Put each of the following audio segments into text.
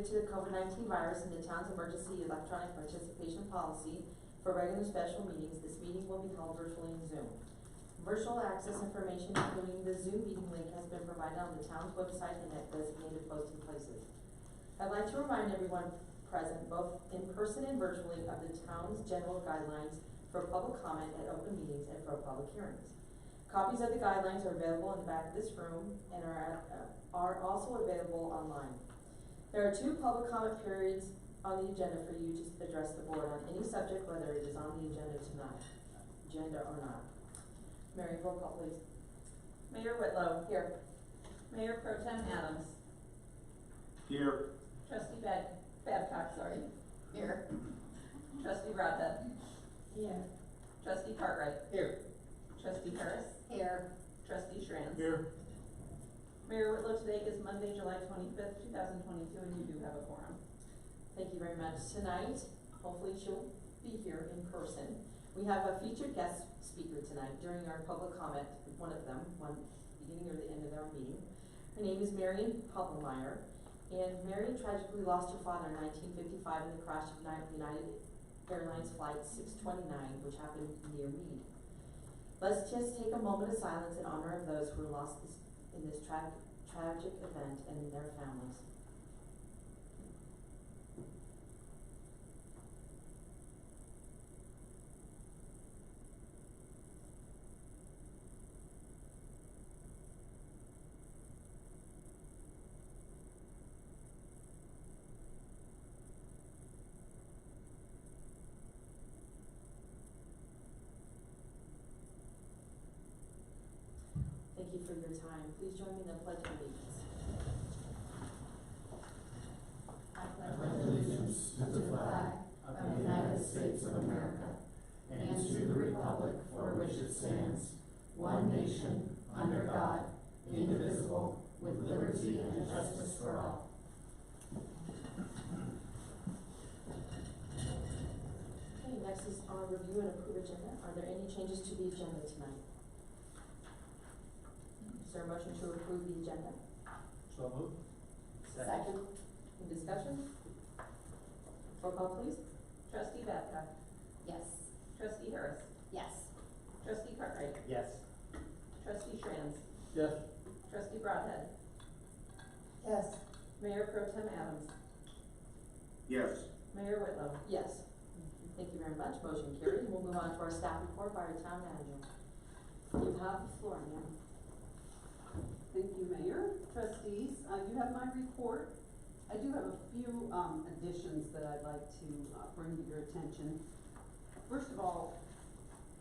to the COVID-19 virus and the town's emergency electronic participation policy for regular special meetings, this meeting will be held virtually in Zoom. Virtual access information, including the Zoom meeting link, has been provided on the town's website and at designated posting places. I'd like to remind everyone present, both in person and virtually, of the town's general guidelines for public comment at open meetings and for public hearings. Copies of the guidelines are available in the back of this room and are also available online. There are 2 public comment periods on the agenda for you to address the board on any subject, whether it is on the agenda or not. Mary, roll call please. Mayor Whitlow. Here. Mayor Pro Tem Adams. Here. Trustee Babcock, sorry. Here. Trustee Broadhead. Here. Trustee Cartwright. Here. Trustee Harris. Here. Trustee Schranz. Here. Mayor Whitlow, today is Monday, July 25th, 2022, and you do have a quorum. Thank you very much. Tonight, hopefully she'll be here in person. We have a featured guest speaker tonight during our public comment, one beginning or the end of our meeting. Her name is Marion Puppenmeyer, and Marion tragically lost her father in 1955 in the crash of United Airlines Flight 629, which happened near Mead. Let's just take a moment of silence in honor of those who were lost in this tragic event and their families. Thank you for your time. Please join me in the Pledge of Allegiance. I pledge allegiance to the flag of the United States of America and to the republic for which it stands, one nation, under God, indivisible, with liberty and justice for all. Okay, next is our review and approve agenda. Are there any changes to the agenda tonight? Is there a motion to approve the agenda? So moved. Second. Any discussion? Roll call please. Trustee Babcock. Yes. Trustee Harris. Yes. Trustee Cartwright. Yes. Trustee Schranz. Yes. Trustee Broadhead. Yes. Mayor Pro Tem Adams. Yes. Mayor Whitlow. Yes. Thank you very much. Motion carried. We'll move on to our staff report by our town manager. You have the floor, ma'am. Thank you, Mayor. Trustees, you have my report. I do have a few additions that I'd like to bring to your attention. First of all,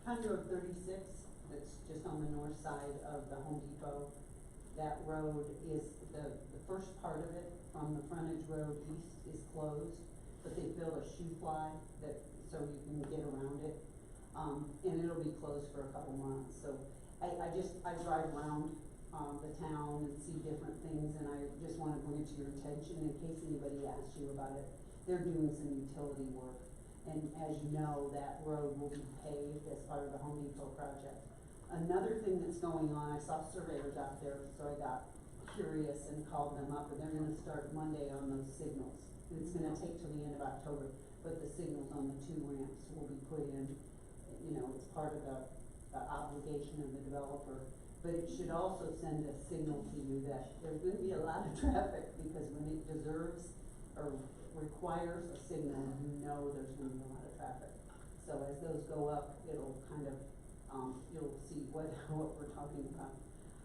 County Road 36, that's just on the north side of the Home Depot, that road is, the first part of it from the frontage road east is closed, but they built a shoe fly so you can get around it. And it'll be closed for a couple months. So I drive around the town and see different things, and I just want to bring it to your attention in case anybody asks you about it. They're doing some utility work, and as you know, that road will be paved as part of the Home Depot project. Another thing that's going on, I saw surveyors out there, so I got curious and called them up, and they're going to start Monday on those signals. And it's going to take till the end of October, but the signals on the 2 ramps will be put in. You know, it's part of the obligation of the developer. But it should also send a signal to you that there's going to be a lot of traffic, because when it deserves or requires a signal, you know there's going to be a lot of traffic. So as those go up, it'll kind of, you'll see what we're talking about.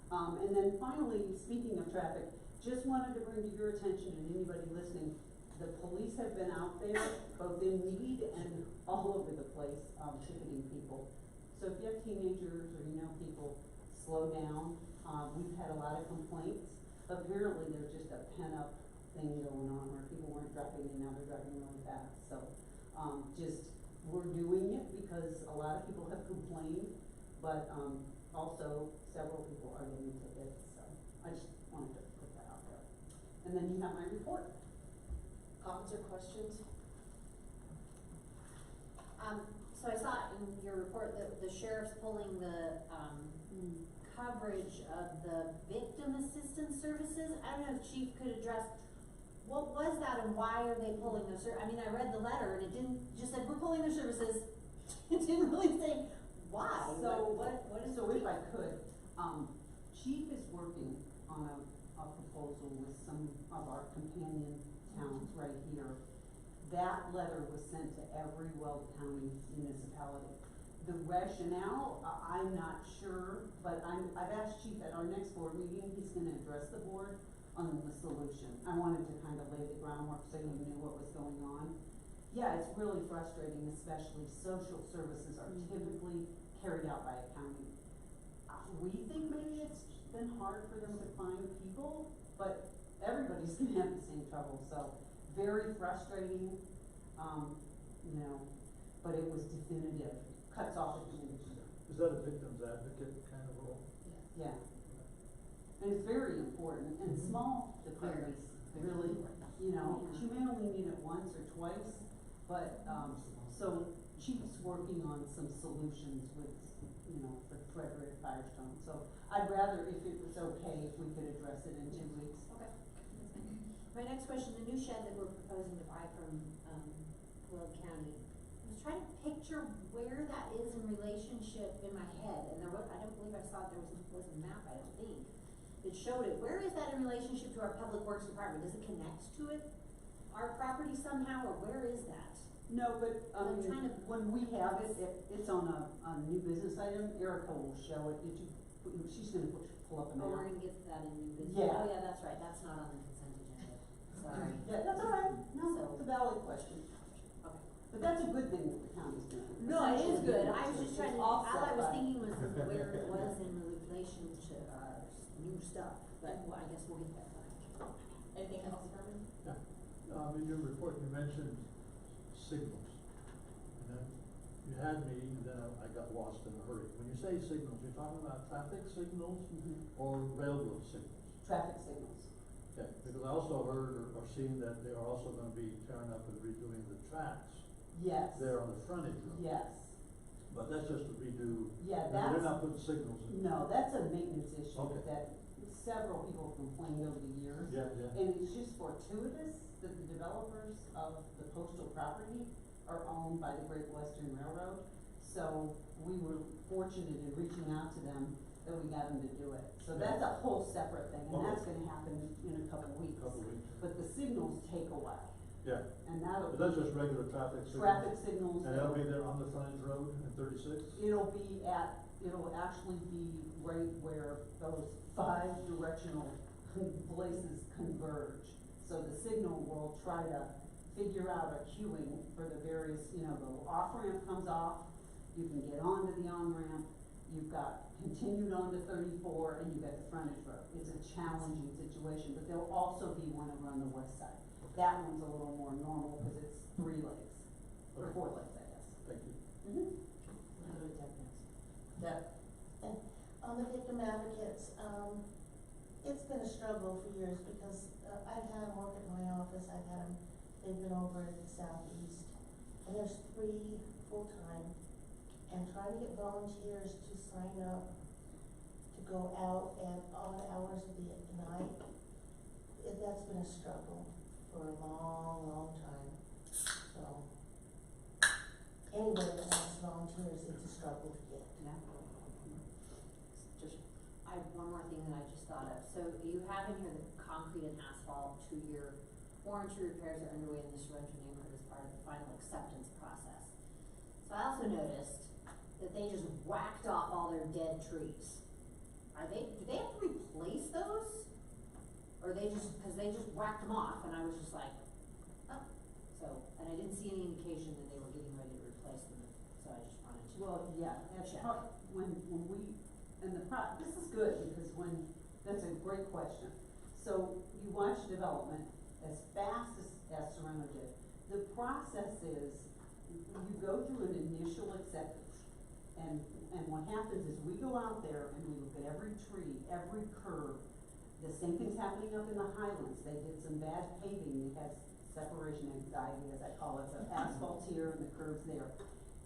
And then finally, speaking of traffic, just wanted to bring to your attention and anybody listening, the police have been out there, both in Mead and all over the place, ticketing people. So if you have teenagers or you know people, slow down. We've had a lot of complaints. Apparently there's just a pent-up thing going on where people weren't driving and now they're driving really fast. So we're doing it because a lot of people have complained, but also several people are getting tickets. So I just wanted to put that out there. And then you have my report. Comments or questions? So I saw in your report that the sheriff's pulling the coverage of the victim assistance services. I don't know if Chief could address what was that and why are they pulling their I mean, I read the letter and it didn't, just said, we're pulling their services. It didn't really say why, So, what is so the if I deal? could, Chief is working on a proposal with some of our companion towns right here. That letter was sent to every Weld County municipality. The rationale, I'm not sure, but I've asked Chief at our next board meeting, he's gonna address the board on the solution. I wanted to kind of lay the groundwork so you knew what was going on. Yeah, it's really frustrating, especially social services are typically carried out by a county. We think maybe it's been hard for them to find people, but everybody's gonna have the same trouble, so very frustrating, you know, but it was definitive, cuts off the community. Is that a victim's advocate kind of role? Yeah. And it's very important, and small declares, really, you know, you may only need it once or twice, but, so Chief's working on some solutions with, you know, for Frederick Firestone, so I'd rather, if it was okay, if we could address it in 2 weeks. Okay. My next question, the new shed that we're proposing to buy from, Weld County. I was trying to picture where that is in relationship in my head, and there was, I don't believe I saw there was a map, I don't think, that showed it. Where is that in relationship to our Public Works Department? Does it connect to it, our property somehow, or where is that? No, but, I'm trying to- when we have it, it's on a new business item, Erica will show it, she's gonna pull up a map. Oh, we're gonna get to that in new business. Yeah. Oh, yeah, that's right, that's not on the consent agenda, sorry. Yeah, that's all right, no, So- it's a valid question, Okay. but that's a good thing that the county's doing. No, it is Essentially, good, I was just trying to, all offset I was by- thinking was where it was in relation to our new stuff, but well, I guess we'll get that done. Anything else, Herman? Yeah, in your report, you mentioned signals. And then you had me, and then I got lost in a hurry. When you say signals, you're talking about traffic signals or railroad signals? Traffic signals. Okay, because I also heard or seen that they are also gonna be tearing up and redoing the tracks Yes. there on the frontage road. Yes. But that's just to redo. Yeah, and they're that's- not putting signals in. No, that's a maintenance issue Okay. that several people complained over the years. Yeah, yeah. And it's just fortuitous that the developers of the postal property are owned by the Great Western Railroad. So we were fortunate in reaching out to them that we got them to do it. So that's a whole separate thing, and that's Okay. gonna happen in a couple weeks. Couple weeks. But the signals take a while, Yeah, and that'll. but that's just regular traffic signals. Traffic signals. And that'll be there on the frontage road in 36? It'll actually be right where those 5 directional places converge. So the signal will try to figure out a queuing for the various, you know, the off-ramp comes off, you can get onto the on-ramp, you've got continued onto 34, and you've got the frontage road. It's a challenging situation, but there'll also be one over on the west side. That one's a little more normal, because it's 3 lanes, or 4 lanes, I guess. Thank you. I'll go to Deb next. Deb? And on the victim advocates, it's been a struggle for years because I've had them work at my office, they've been over at the southeast, and there's 3 full-time, and trying to get volunteers to sign up to go out at odd hours of the night, that's been a struggle for a long, long time, so. Anybody that wants volunteers, it's a struggle to get. Just, I have one more thing that I just thought of. So you have in here the concrete and asphalt 2-year warranty repairs are underway in the Sorrento neighborhood as part of the final acceptance process. So I also noticed that they just whacked off all their dead trees. Do they have to replace those? Or they just, cause they just whacked them off and I was just like, oh. So, and I didn't see any indication that they were getting ready to replace them, so I just wanted to. Well, yeah, that's Check. when we, and this is good, because that's a great question. So you watch development as fast as Sorrento did. The process is, you go through an initial acceptance, and what happens is we go out there and we look at every tree, every curve. The same thing's happening up in the Highlands. They did some bad paving, they had separation anxiety, as I call it, the asphalt here and the curves there.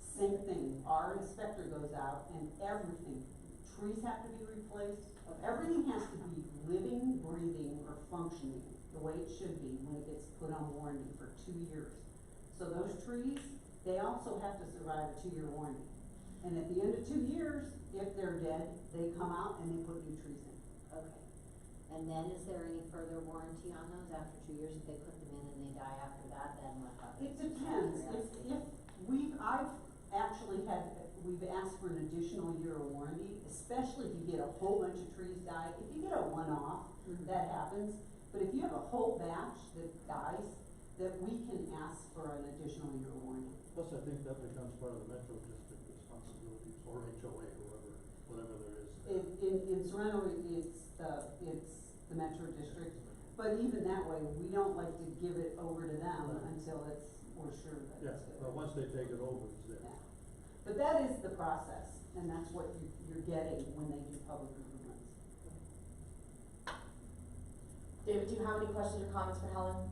Same thing, our inspector goes out and everything, trees have to be replaced, everything has to be living, breathing, or functioning the way it should be when it gets put on warranty for 2 years. So those trees, they also have to survive a 2-year warranty. And at the end of 2 years, if they're dead, they come out and they put new trees in. Okay. And then is there any further warranty on those after 2 years? If they put them in and they die after that, then what happens? It depends, we've asked for an additional year of warranty, especially if you get a whole bunch of trees die. If you get a one-off, that happens, but if you have a whole batch that dies, that we can ask for an additional year of warranty. Plus, I think that becomes part of the Metro District responsibilities, or HOA, whatever there is. In Sorrento, it's the Metro District, but even that way, we don't like to give it over to them Right. until we're sure that Yeah, it's good. but once they take it over, it's there. Yeah. But that is the process, and that's what you're getting when they do public improvements. David, do you have any questions or comments for Helen?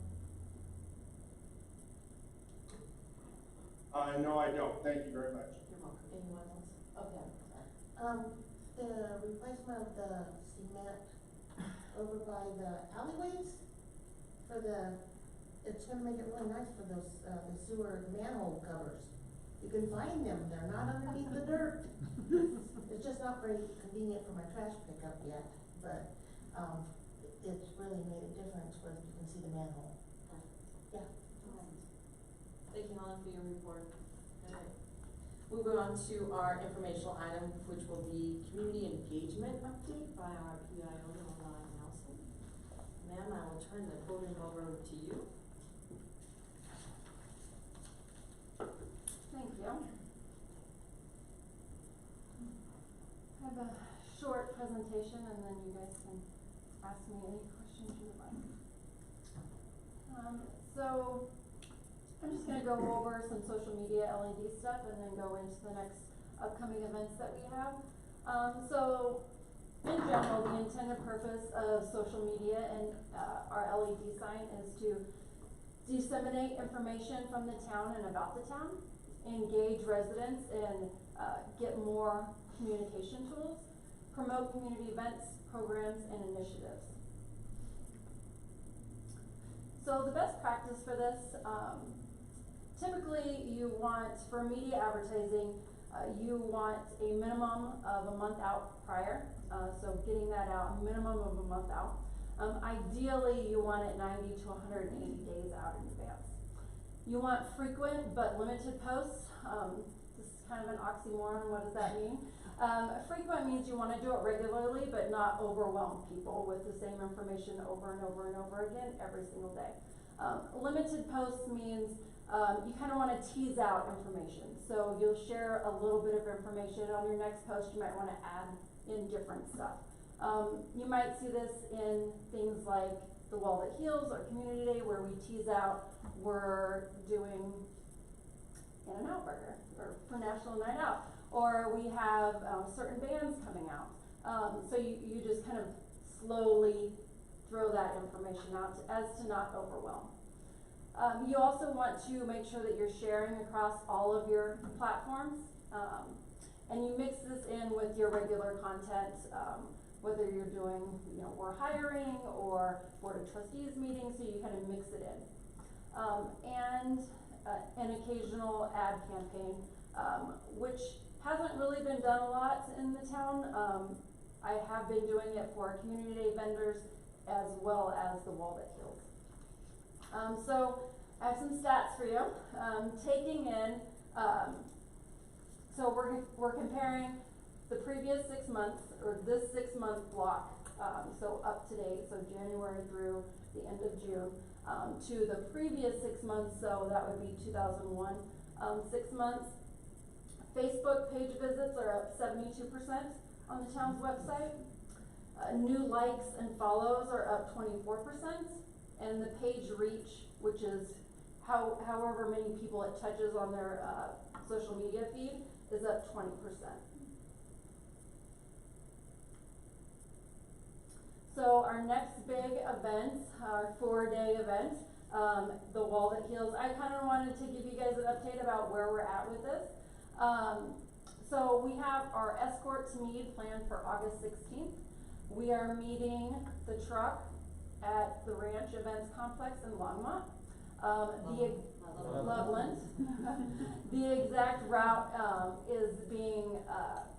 No, I don't. Thank you very much. You're welcome. Anyone else? Okay, sorry. The replacement of the cement over by the alleyways it's gonna make it really nice for those, the sewer manhole covers. You can find them, they're not underneath the dirt. It's just not very convenient for my trash pickup yet, but, it's really made a difference where you can see the manhole. Yeah. Thank you, Helen, for your report. Alright. Moving on to our informational item, which will be community engagement update by our PIO, Nolan Nelson. Ma'am, I will turn the podium over to you. Thank you. I have a short presentation and then you guys can ask me any questions you would like. So I'm just gonna go over some social media LED stuff and then go into the next upcoming events that we have. So in general, the intended purpose of social media and our LED sign is to disseminate information from the town and about the town, engage residents and get more communication tools, promote community events, programs, and initiatives. So the best practice for this, typically you want, for media advertising, you want a minimum of a month out prior, so getting that out, minimum of a month out. Ideally, you want it 90 to 180 days out in advance. You want frequent but limited posts. This is kind of an oxymoron. What does that mean? Frequent means you want to do it regularly but not overwhelm people with the same information over and over and over again every single day. Limited posts means you kind of want to tease out information. So you'll share a little bit of information on your next post. You might want to add in different stuff. You might see this in things like the Wall That Heals or Community Day, where we tease out we're doing In-N-Out Burger or for National Night Out, or we have certain bands coming out. So you just kind of slowly throw that information out as to not overwhelm. You also want to make sure that you're sharing across all of your platforms, and you mix this in with your regular content, whether you're doing, we're hiring or Board of Trustees meetings, so you kind of mix it in. And an occasional ad campaign, which hasn't really been done a lot in the town. I have been doing it for community day vendors as well as the Wall That Heals. So I have some stats for you. Taking in, so we're comparing the previous 6 months, or this 6 month block, so up to date, so January through the end of June, to the previous 6 months, so that would be 2001, 6 months. Facebook page visits are up 72% on the town's website. New likes and follows are up 24%, and the page reach, which is however many people it touches on their social media feed, is up 20%. So our next big event, our 4-day event, the Wall That Heals. I kind of wanted to give you guys an update about where we're at with this. So we have our escort to Mead planned for August 16th. We are meeting the truck at the Ranch Events Complex in Longmont. Loveland. The exact route, is being,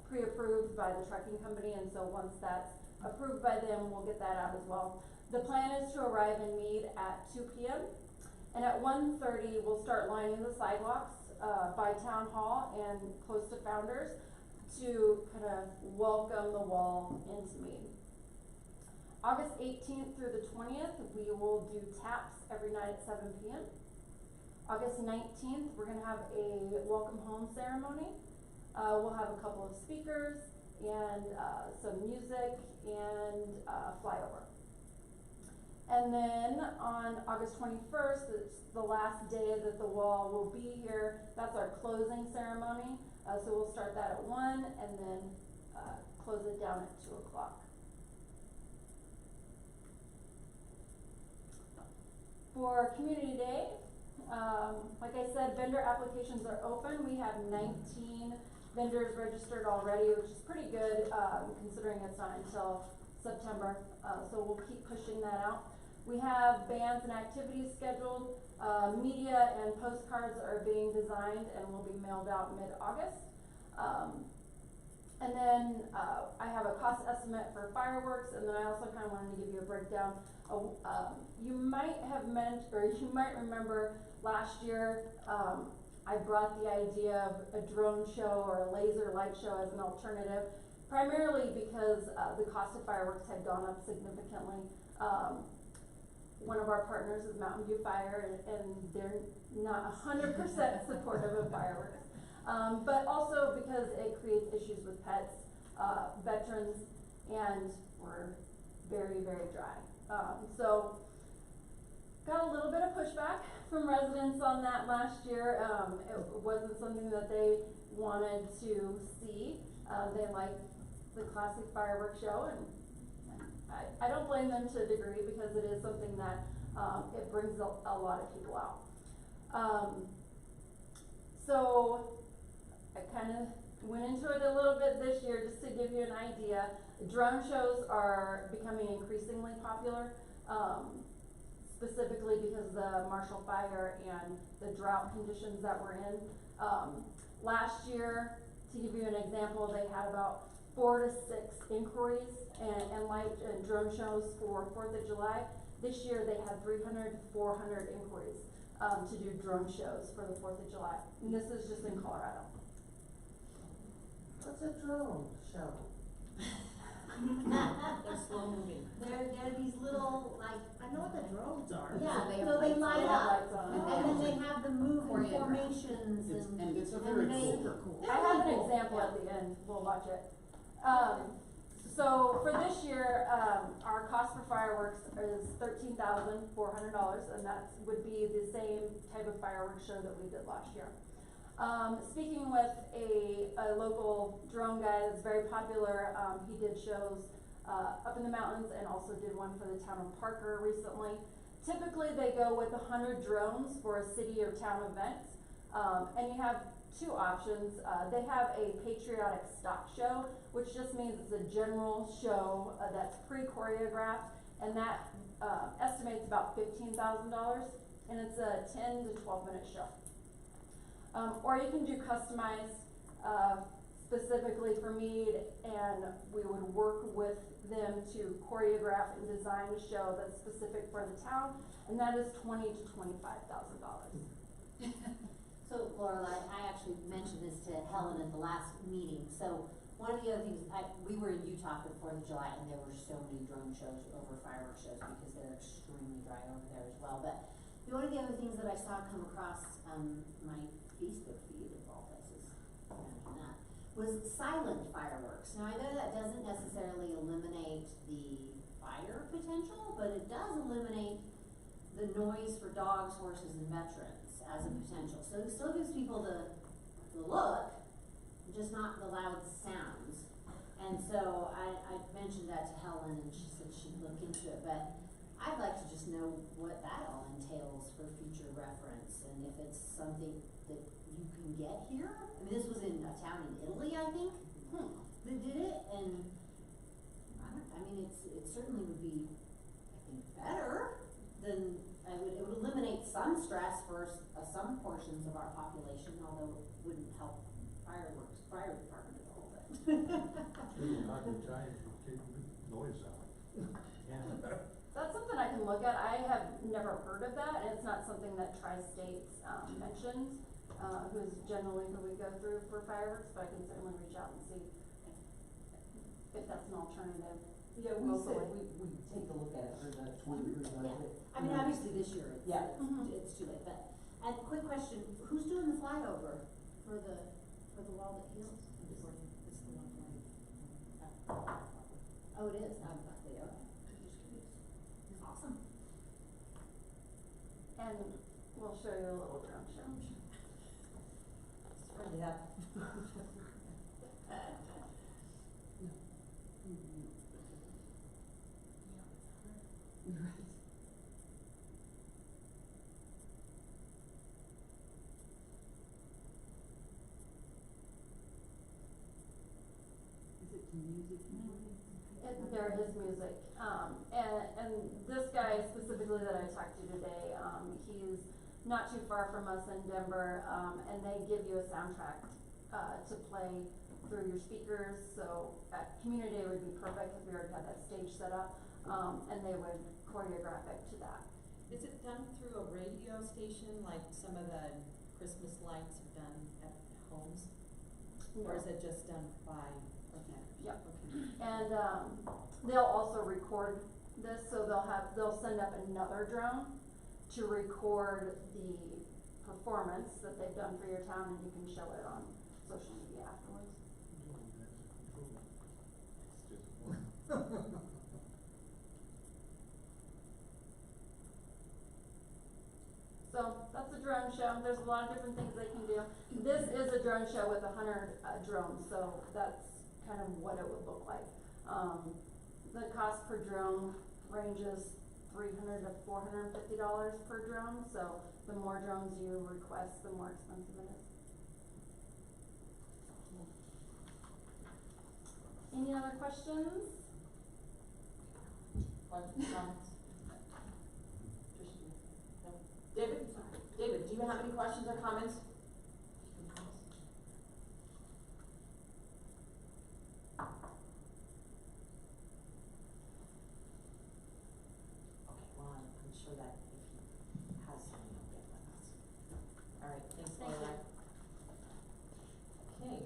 pre-approved by the trucking company, and so once that's approved by them, we'll get that out as well. The plan is to arrive in Mead at 2 p.m. and at 1:30, we'll start lining the sidewalks, by Town Hall and close to Founders to kind of welcome the wall into Mead. August 18th through the 20th, we will do taps every night at 7 p.m. August 19th, we're gonna have a welcome home ceremony. We'll have a couple of speakers and, some music and, flyover. And then on August 21st, it's the last day that the wall will be here. That's our closing ceremony. So we'll start that at 1 and then, close it down at 2 o'clock. For Community Day, like I said, vendor applications are open. We have 19 vendors registered already, which is pretty good, considering it's not until September. So we'll keep pushing that out. We have bands and activities scheduled. Media and postcards are being designed and will be mailed out mid-August. And then, I have a cost estimate for fireworks, and then I also kind of wanted to give you a breakdown. You might have you might remember last year, I brought the idea of a drone show or a laser light show as an alternative, primarily because, the cost of fireworks had gone up significantly. One of our partners is Mountain View Fire, and they're not 100% supportive of fireworks. But also because it creates issues with pets, veterans, and we're very, very dry. So got a little bit of pushback from residents on that last year. It wasn't something that they wanted to see. They liked the classic fireworks show, and I don't blame them to a degree because it is something that, it brings a lot of people out. So I kind of went into it a little bit this year just to give you an idea. Drone shows are becoming increasingly popular, specifically because of the Marshall Fire and the drought conditions that we're in. Last year, to give you an example, they had about 4 to 6 inquiries and light and drone shows for 4th of July. This year they had 300 to 400 inquiries to do drone shows for the 4th of July. And this is just in Colorado. What's a drone show? They're slow moving. They're these little, like, I know what the drones are. yeah, they have so they lights light on. up, Lights on. and then they have them move in Choreographed. formations And it's a very they- cool. I have an example at the end, we'll watch it. So for this year, our cost for fireworks is $13,400, and that would be the same type of fireworks show that we did last year. Speaking with a local drone guy that's very popular, he did shows up in the mountains and also did one for the town of Parker recently. Typically they go with 100 drones for a city or town event, and you have 2 options. They have a patriotic stock show, which just means it's a general show that's pre-choreographed, and that estimates about $15,000, and it's a 10 to 12 minute show. Or you can do customized, specifically for Mead, and we would work with them to choreograph and design a show that's specific for the town, and that is $20,000 to $25,000. So Lorelai, I actually mentioned this to Helen at the last meeting. So one of the other things, we were in Utah for the 4th of July, and there were so many drone shows over fireworks shows because they're extremely dry over there as well. But one of the other things that I saw come across my Facebook feed, of all places, imagine that, was silent fireworks. Now I know that doesn't necessarily eliminate the fire potential, but it does eliminate the noise for dogs, horses, and veterans as a potential. So it still gives people the look, just not the loud sounds. And so I mentioned that to Helen, and she said she'd look into it, but I'd like to just know what that all entails for future reference, and if it's something that you can get here. I mean, this was in a town in Italy, I think, that did it, and it certainly would be, I think, something better, then it would eliminate some stress for some portions of our population, although it wouldn't help fire department at all, but. People not gonna giant, keep noise out. That's something I can look at. I have never heard of that, and it's not something that Tri-States, mentions, who's generally who we go through for fireworks, but I can certainly reach out and see if that's an alternative. Yeah, we said we take a look at it for the 20 years out of it. I mean, obviously this year it's, Yeah. it's too late, but, and quick question, who's doing the flyover for the wall that heals? It's the one point. Oh, it is, I'm not there, okay, just curious. Awesome. And we'll show you a little drone show. Spread it out. Right. Is it to music usually? There is music, and this guy specifically that I talked to today, he's not too far from us in Denver, and they give you a soundtrack, to play through your speakers, so at Community Day would be perfect, because we already have that stage set up, and they would choreograph it to that. Is it done through a radio station, like some of the Christmas lights are done at homes? Or is it just done by, okay? Yep. Okay. And, they'll also record this, so they'll send up another drone to record the performance that they've done for your town, and you can show it on social media afterwards. So, that's a drone show, there's a lot of different things they can do. This is a drone show with 100 drones, so that's kind of what it would look like. The cost per drone ranges $300 to $450 per drone, so the more drones you request, the more expensive it is. Any other questions? Questions, comments? No? David, do you have any questions or comments? Okay, well, I'm sure that if he has some, he'll get with us. All right, thanks, Thank Laura. Okay.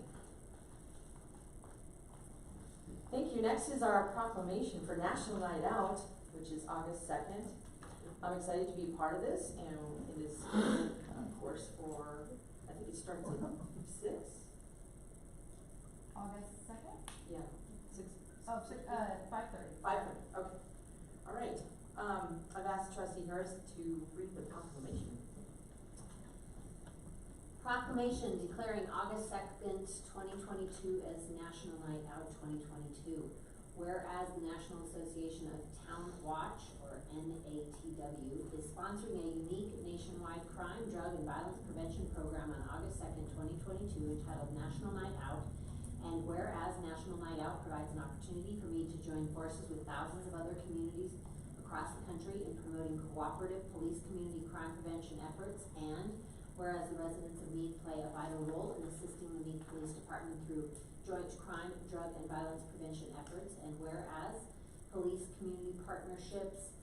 Thank you. Next is our proclamation for National Night Out, which is August 2nd. I'm excited to be a part of this, and it is, of course, for, I think it starts at 6? August 2nd? Yeah, 6. Oh, 5:30. 5:30, okay. All right. I've asked Trustee Harris to read the proclamation. Proclamation declaring August 2nd, 2022 as National Night Out 2022. Whereas the National Association of Town Watch, or NATW, is sponsoring a unique nationwide crime, drug, and violence prevention program on August 2nd, 2022 entitled National Night Out. And whereas National Night Out provides an opportunity for Mead to join forces with thousands of other communities across the country in promoting cooperative police community crime prevention efforts, and whereas the residents of Mead play a vital role in assisting the Mead Police Department through joint crime, drug, and violence prevention efforts, and whereas police community partnerships,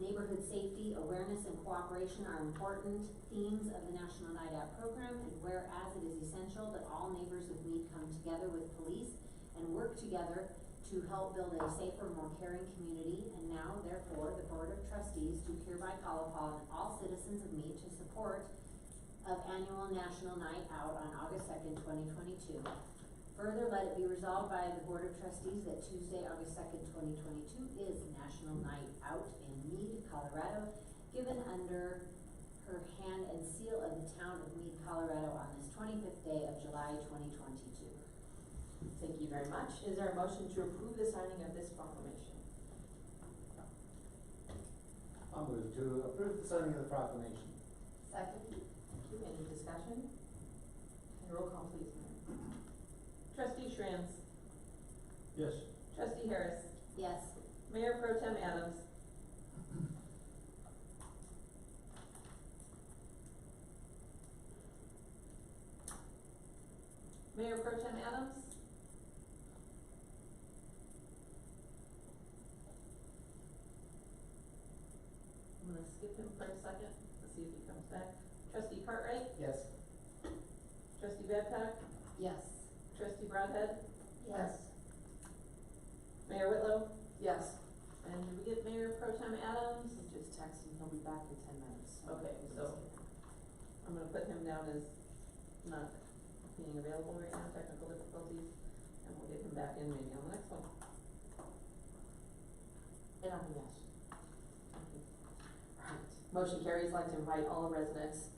neighborhood safety, awareness, and cooperation are important themes of the National Night Out program, and whereas it is essential that all neighbors of Mead come together with police and work together to help build a safer, more caring community, and now, therefore, the Board of Trustees do hereby call upon all citizens of Mead to support of annual National Night Out on August 2nd, 2022. Further, let it be resolved by the Board of Trustees that Tuesday, August 2nd, 2022 is National Night Out in Mead, Colorado, given under her hand and seal of the town of Mead, Colorado on this 25th day of July, 2022. Thank you very much. Is there a motion to approve the signing of this proclamation? I'll move to approve the signing of the proclamation. Second. Thank you. Any discussion? And roll call, please, Mary. Trustee Shranz. Yes. Trustee Harris. Yes. Mayor Pro Tem Adams. second, let's see if he comes back. Trustee Cartwright, Yes. trustee Babcock, Yes. trustee Broadhead, Yes. Mayor Whitlow, Yes. and did we get Mayor Pro Tem Adams? He just texted, he'll be back in 10 minutes. Okay, so I'm gonna put him down as not being available right now, technical difficulties, and we'll get him back in maybe on the next one. And I'm a yes. Okay. Right. Motion carries. I'd like to invite all residents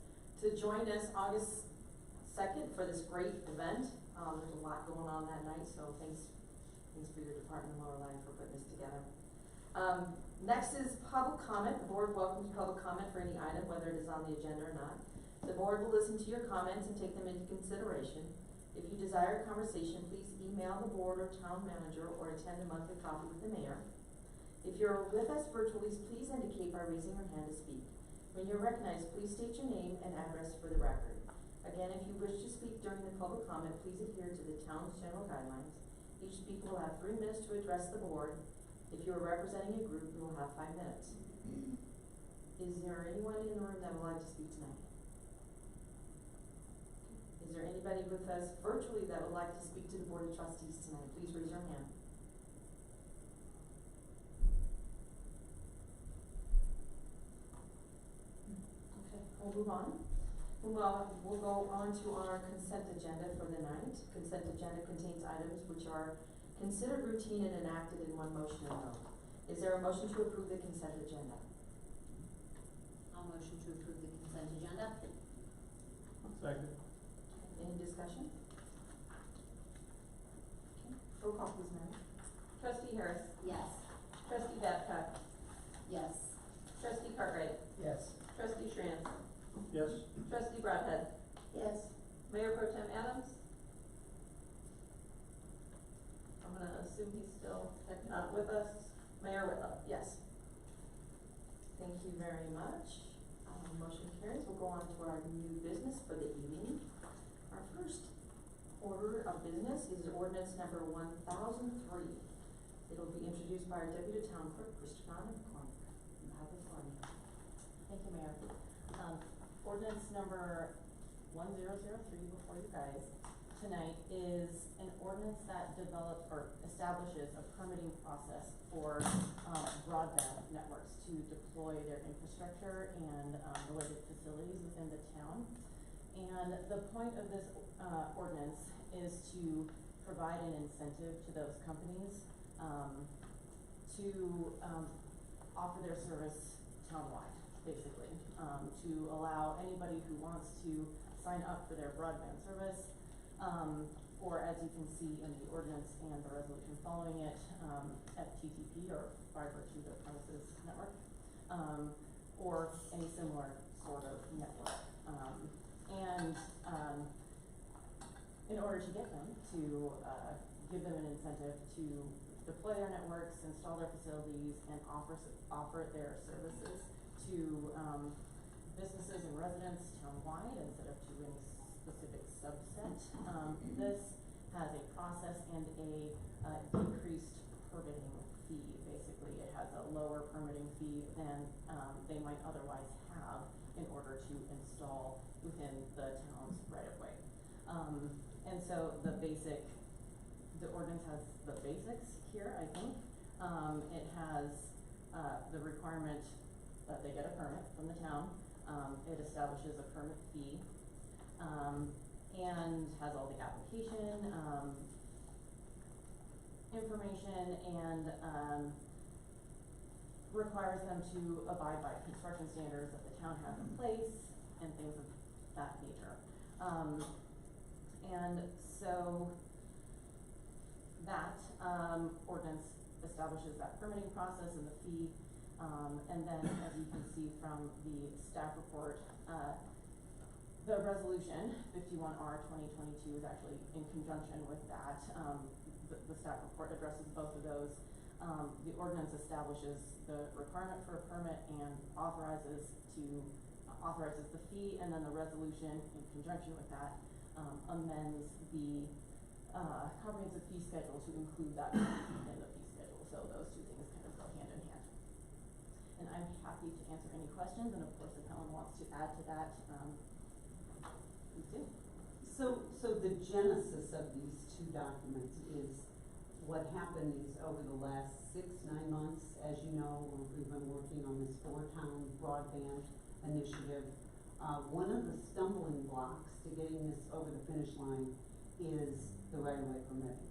to join us August 2nd for this great event. There's a lot going on that night, so thanks for your Department of Lower Line for putting this together. Next is public comment. The board welcomes public comment for any item, whether it is on the agenda or not. The board will listen to your comments and take them into consideration. If you desire a conversation, please email the board or town manager or attend a monthly coffee with the mayor. If you're with us virtually, please indicate by raising your hand to speak. When you're recognized, please state your name and address for the record. Again, if you wish to speak during the public comment, please adhere to the town's general guidelines. Each speaker will have 3 minutes to address the board. If you are representing a group, you will have 5 minutes. Is there anyone in the room that would like to speak tonight? Is there anybody with us virtually that would like to speak to the Board of Trustees tonight? Please raise your hand. Okay, we'll move on. We'll go on to our consent agenda for the night. Consent agenda contains items which are considered routine and enacted in one motion and vote. Is there a motion to approve the consent agenda? I'll motion to approve the consent agenda. Second. Any discussion? Okay, roll call please, Mary. Trustee Harris, Yes. trustee Babcock, Yes. trustee Cartwright, Yes. trustee Schranz, Yes. trustee Broadhead, Yes. Mayor Pro Tem Adams. I'm gonna assume he's still not with us. Mayor Whitlow. Yes. Thank you very much. Motion carries. We'll go on to our new business for the evening. Our first order of business is ordinance number 1003. It'll be introduced by our Deputy Town Clerk, Christopher McCormick. You have the floor. Thank you, Mayor. Ordinance number 1003 before you guys tonight is an ordinance that develops or establishes a permitting process for broadband networks to deploy their infrastructure and related facilities within the town. And the point of this ordinance is to provide an incentive to those companies to offer their service townwide, basically, to allow anybody who wants to sign up for their broadband service, or as you can see in the ordinance and the resolution following it, FTTP or fiber to the premises network, or any similar sort of network. In order to get them to give them an incentive to deploy their networks, install their facilities, and offer their services to businesses and residents townwide instead of to any specific subset. This has a process and a decreased permitting fee. Basically, it has a lower permitting fee than they might otherwise have in order to install within the town's right of way. And so the ordinance has the basics here, I think. It has the requirement that they get a permit from the town. It establishes a permit fee, and has all the application, information, and, requires them to abide by construction standards that the town has in place, and things of that nature. And so that, ordinance establishes that permitting process and the fee. And then, as you can see from the staff report, the resolution 51R 2022 is actually in conjunction with that. The staff report addresses both of those. The ordinance establishes the requirement for a permit and authorizes the fee, and then the resolution in conjunction with that amends the comprehensive fee schedule to include that in the fee schedule. So those two things kind of go hand in hand. And and I'm happy to answer any questions, and of course, if Helen wants to add to that, please do. So the genesis of these two documents is what happened is over the last 6-9 months, as you know, we've been working on this 4-town broadband initiative. One of the stumbling blocks to getting this over the finish line is the right-of-way permitting.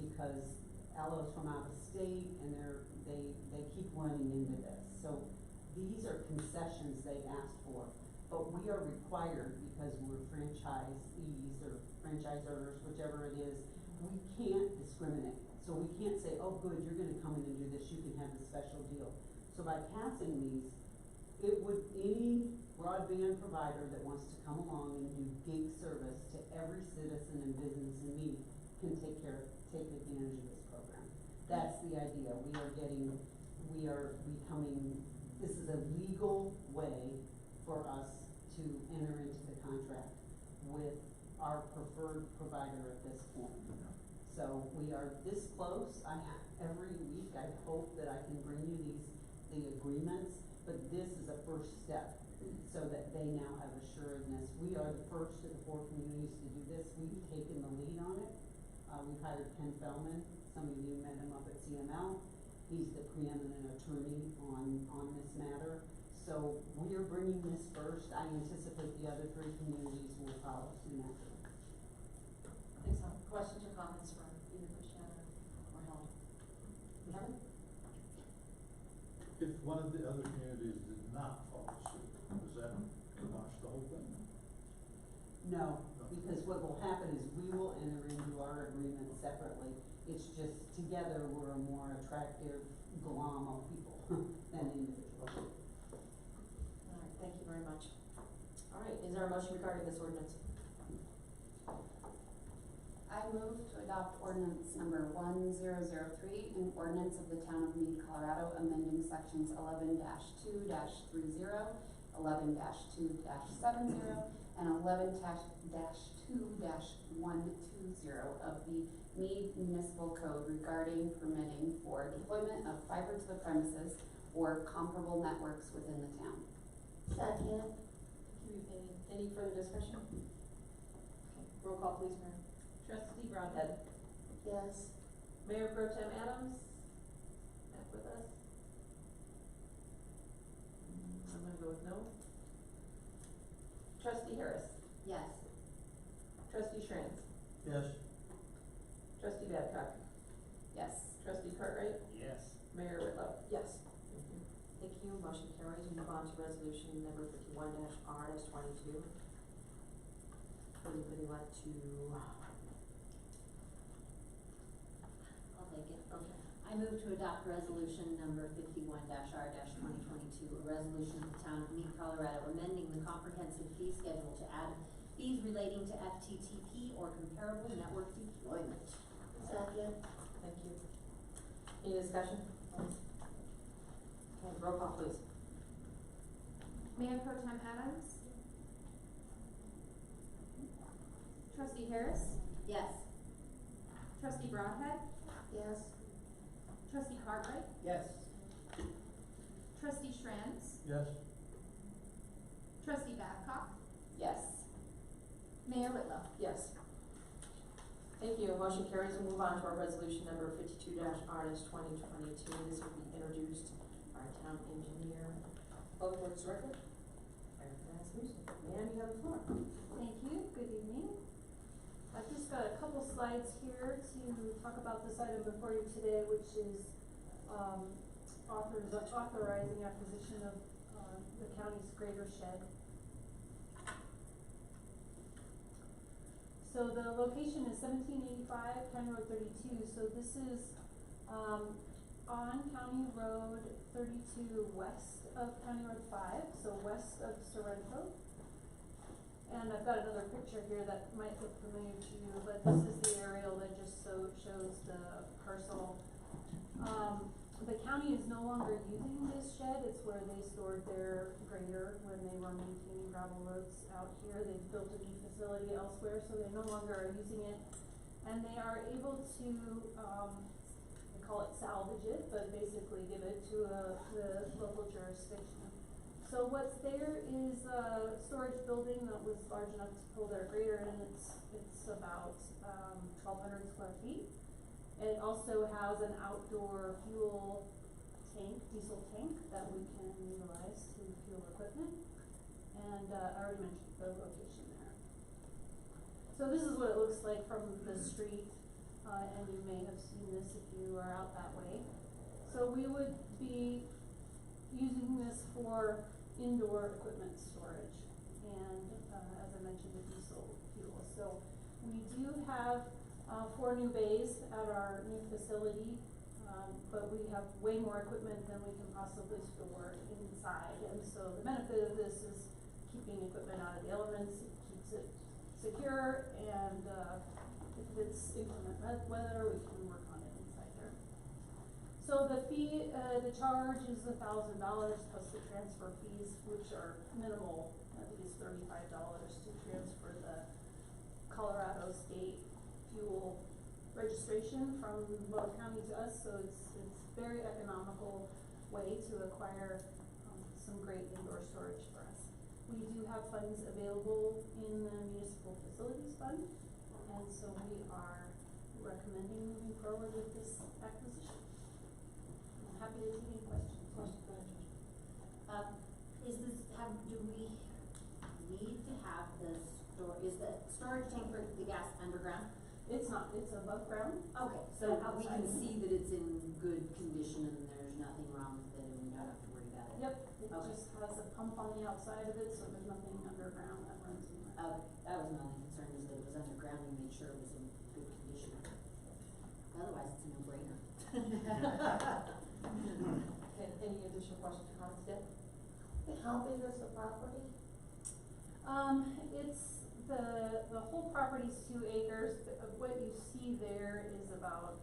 Because Allo's from out of state and they keep running into this. So these are concessions they asked for, but we are required, because we're franchisees or franchisors, whichever it is, we can't discriminate. So we can't say, oh good, you're gonna come in and do this, you can have the special deal. So by passing these, any broadband provider that wants to come along and do gig service to every citizen and business in Mead can take advantage of this program. That's the idea. We are becoming, this is a legal way for us to enter into the contract with our preferred provider at this point. So we are this close. Every week I hope that I can bring you the agreements, but this is a first step so that they now have assuredness. We are the first of the 4 communities to do this. We've taken the lead on it. We've hired Ken Feldman. Some of you met him up at CML. He's the preeminent attorney on this matter. So we are bringing this first. I anticipate the other 3 communities will follow soon after. Thanks, Helen. Questions or comments from either Christiana or Helen? Kevin? If one of the other communities did not follow suit, does that wash the whole thing? No, because what will happen is we will enter into our agreement separately. It's just together we're a more attractive glom of people than individuals. All right, thank you very much. All right, is there a motion regarding this ordinance? I move to adopt ordinance number 1003, an ordinance of the town of Mead, Colorado, amending sections 11-2-30, 11-2-70, and 11-2-120 of the Mead Municipal Code regarding permitting for deployment of fiber to the premises or comparable networks within the town. Second. Any further discussion? Okay, roll call please, Mary. Trustee Broadhead. Yes. Mayor Pro Tem Adams, back with us. I'm gonna go with no. Trustee Harris. Yes. Trustee Schranz. Yes. Trustee Babcock. Yes. Trustee Cartwright. Yes. Mayor Whitlow. Yes. Thank you, motion carries. We move on to resolution number 51-R-22. Would anybody like to? I'll take it. Okay. I move to adopt resolution number 51-R-2022, a resolution of the town of Mead, Colorado, amending the comprehensive fee schedule to add fees relating to FTTP or comparable network deployment. Second. Thank you. Any discussion? Okay, roll call please. Mayor Pro Tem Adams? Trustee Harris? Yes. Trustee Broadhead? Yes. Trustee Cartwright? Yes. Trustee Schranz? Yes. Trustee Babcock? Yes. Mayor Whitlow? Yes. Thank you, motion carries. We'll move on to our resolution number 52-R-2022. This will be introduced by our town engineer, Public Works Director, Erica Rasmussen. Ma'am, you have the floor. Thank you, good evening. I've just got a couple slides here to talk about this item before you today, which is, authorizing acquisition of, the county's greater shed. So the location is 1785 County Road 32, so this is, on County Road 32 west of County Road 5, so west of Sorrento. And I've got another picture here that might look familiar to you, but this is the aerial that just shows the parcel. The county is no longer using this shed, it's where they stored their grader when they were maintaining gravel roads out here. They've built a new facility elsewhere, so they no longer are using it. And they are able to, they call it salvage it, but basically give it to the local jurisdiction. So what's there is a storage building that was large enough to pull their grader in. It's about 1,200 square feet. It also has an outdoor fuel tank, diesel tank, that we can utilize to fuel equipment. And I already mentioned the location there. So this is what it looks like from the street, and you may have seen this if you are out that way. So we would be using this for indoor equipment storage and, as I mentioned, the diesel fuel. So we do have 4 new bays at our new facility, but we have way more equipment than we can possibly store inside. And so the benefit of this is keeping equipment out of the elements, it keeps it secure, and if it's inclement weather, we can work on it inside there. So the fee, the charge is $1,000 plus the transfer fees, which are minimal. I think it's $35 to transfer the Colorado State fuel registration from Motor County to us, so it's very economical way to acquire some great indoor storage for us. We do have funds available in the municipal facilities fund, and so we are recommending moving forward with this acquisition. I'm happy to take any questions. Is this, do we need to have is the storage tank for the gas underground? It's not, it's above ground. Okay, so we can see that it's in good condition and there's nothing wrong with it and we don't have to worry about it? Yep, it Okay. just has a pump on the outside of it, so there's nothing underground that runs in there. Okay, that was my only concern, is that it was underground and made sure it was in good condition. Otherwise, it's a no-brainer. Any additional questions or comments, Deb? How big is the property? It's the whole property's 2 acres. What you see there is about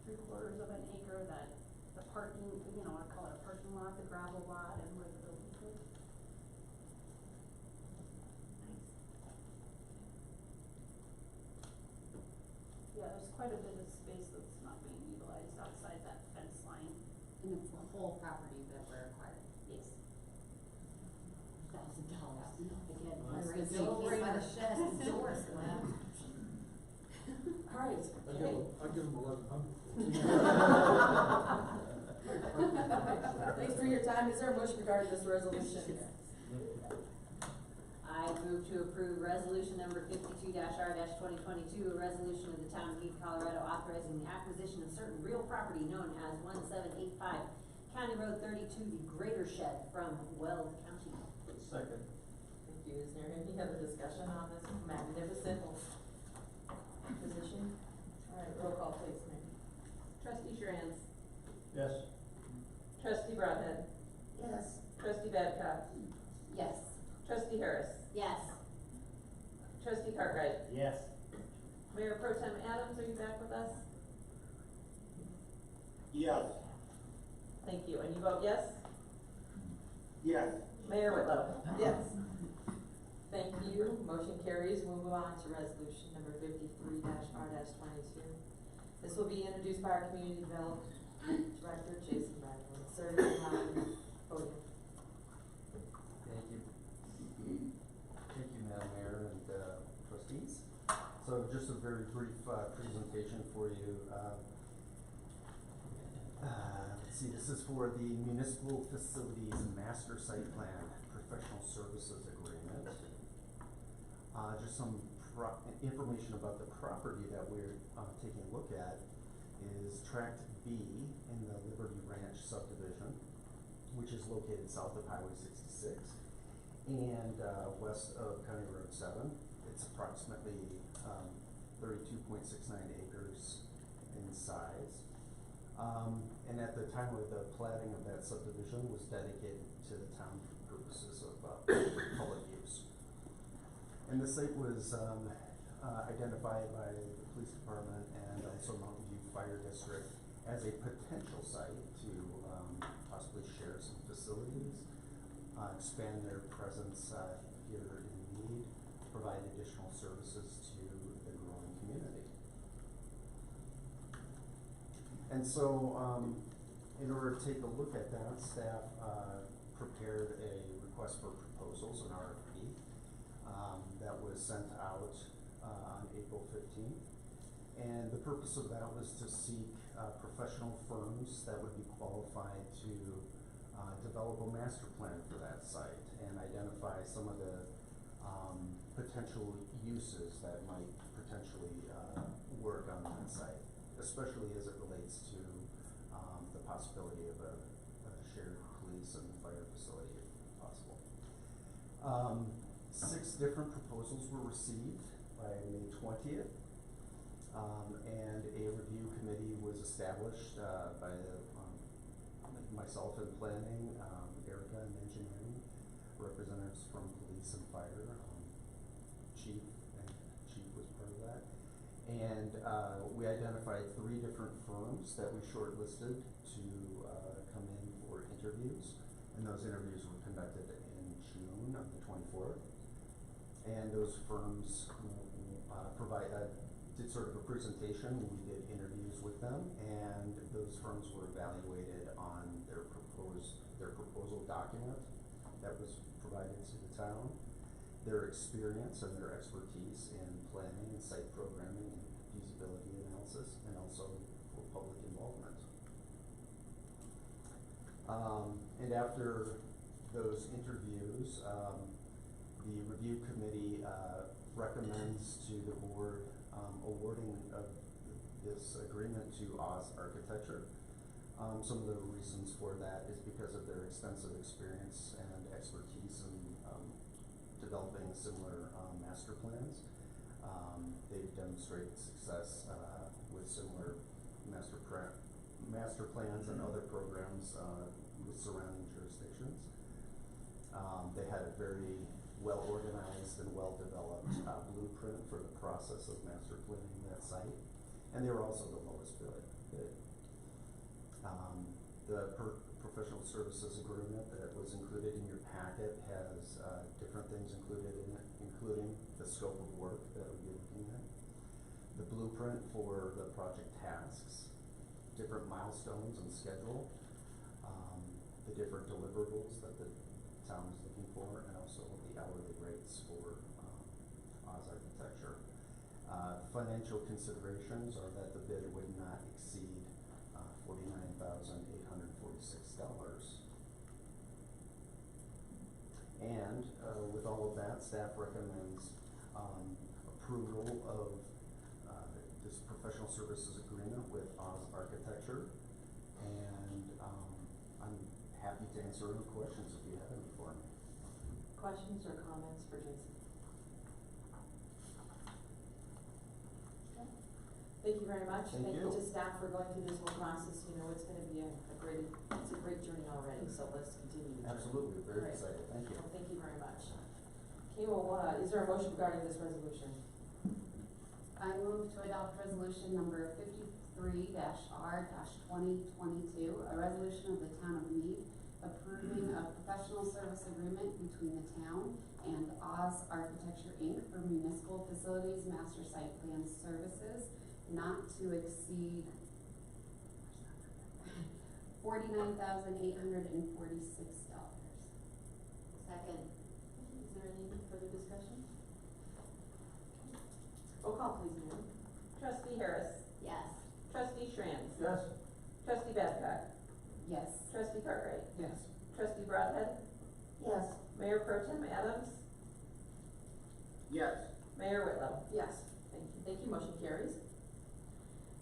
3/4 of an acre that the parking, you know, I call it a parking lot, the gravel lot, and where the building is. Yeah, there's quite a bit of space that's not being utilized outside that fence line. And it's the whole property that we're acquiring? Yes. $1,000. Again, Well, my that's raise good. over by the shed, it's yours, Glenn. All right, I'll give them 1,100. thanks for your time. Is there a motion regarding this resolution? I move to approve resolution number 52-R-2022, a resolution of the town of Mead, Colorado, authorizing the acquisition of certain real property known as 1785 County Road 32, the Greater Shed, from Weld County. Second. Thank you. Is there any other discussion on this magnificent acquisition? All right, roll call please, Mary. Trustee Shranz. Yes. Trustee Broadhead. Yes. Trustee Babcock. Yes. Trustee Harris. Yes. Trustee Cartwright. Yes. Mayor Pro Tem Adams, are you back with us? Yes. Thank you. And you vote yes? Yes. Mayor Whitlow. Yes. Thank you. Motion carries. We'll move on to resolution number 53-R-22. This will be introduced by our Community Development Director, Jason Bradley. Sir, you have the podium. Thank you. Thank you, Madam Mayor and trustees. So just a very brief presentation for you. Let's see, this is for the Municipal Facilities Master Site Plan Professional Services Agreement. Just some information about the property that we're taking a look at is Tract B in the Liberty Ranch subdivision, which is located south of Highway 66 and west of County Road 7. It's approximately 32.69 acres in size. And at the time of the platting of that subdivision was dedicated to the town for purposes of public use. And the site was identified by the police department and also Mountain View Fire District as a potential site to possibly share some facilities, expand their presence here in Mead, provide additional services to the growing community. And so, in order to take a look at that, staff, prepared a request for proposals, an RFP, that was sent out, on April 15th. And the purpose of that was to seek, professional firms that would be qualified to, develop a master plan for that site and identify some of the, potential uses that might potentially, work on that site, especially as it relates to, the possibility of a shared police and fire facility if possible. 6 different proposals were received by May 20th. And a review committee was established, by myself in planning, Erica in engineering, representatives from police and fire, chief was part of that. And, we identified 3 different firms that we shortlisted to, come in for interviews. And those interviews were conducted in June of the 24th. And those firms, did sort of a presentation, we did interviews with them, and those firms were evaluated on their proposal document that was provided to the town, their experience and their expertise in planning and site programming and feasibility analysis, and also for public involvement. And after those interviews, the review committee, recommends to the board, awarding of this agreement to Oz Architecture. Some of the reasons for that is because of their extensive experience and expertise in, developing similar, master plans. They've demonstrated success, with similar master plans and other programs, with surrounding jurisdictions. They had a very well-organized and well-developed, blueprint for the process of master planning that site, and they were also the lowest bid. The professional services agreement that was included in your packet has, different things included in it, including the scope of work that we'll be looking at, the blueprint for the project tasks, different milestones and schedule, the different deliverables that the town is looking for, and also the hourly rates for, Oz Architecture. Financial considerations are that the bid would not exceed, $49,846. And, with all of that, staff recommends, approval of, this professional services agreement with Oz Architecture. And, I'm happy to answer any questions if you have any for me. Questions or comments for Jason? Thank you very much. Thank you. To staff for going through this whole process. You know, it's gonna be a great journey already, so let's continue the journey. Absolutely, very Great. excited, thank you. Well, thank you very much. Okay, well, is there a motion regarding this resolution? I move to adopt resolution number 53-R-2022, a resolution of the town of Mead approving a professional service agreement between the town and Oz Architecture Inc. for municipal facilities master site plan services not to exceed $49,846. Second. Is there any further discussion? Roll call, please, Mary. Trustee Harris. Yes. Trustee Schranz. Yes. Trustee Babcock. Yes. Trustee Cartwright. Yes. Trustee Broadhead. Yes. Mayor Pro Tem Adams. Yes. Mayor Whitlow. Yes, thank you. Thank you, motion carries.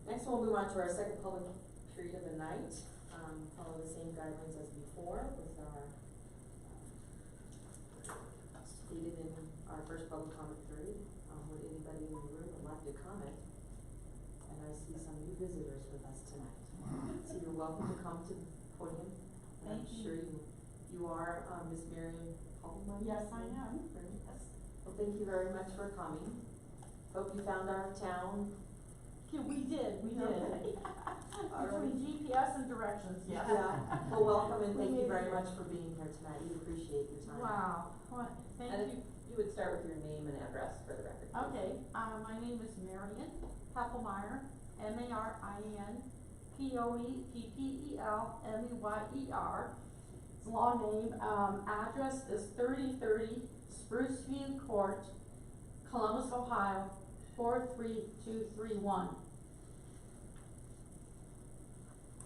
Next, we'll move on to our second public period of the night. Follow the same guidelines as before with our, stated in our first public comment period. Would anybody in the room would like to comment? And I see some new visitors with us tonight. So you're welcome to come to the podium. And I'm sure you are, Miss Miriam Paulman? Yes, I am. Yes. Well, thank you very much for coming. Hope you found our town. Yeah, we did. Okay. Between GPS and directions, yes. Yeah, well, welcome and thank you very much for being here tonight. We appreciate your time. Wow, thank And you. if you would start with your name and address for the record. please. Okay, my name is Marian Heffelmeyer, Marian, Poepelmeyer. It's a long name. Address is 3030 Spruce View Court, Columbus, Ohio, 43231.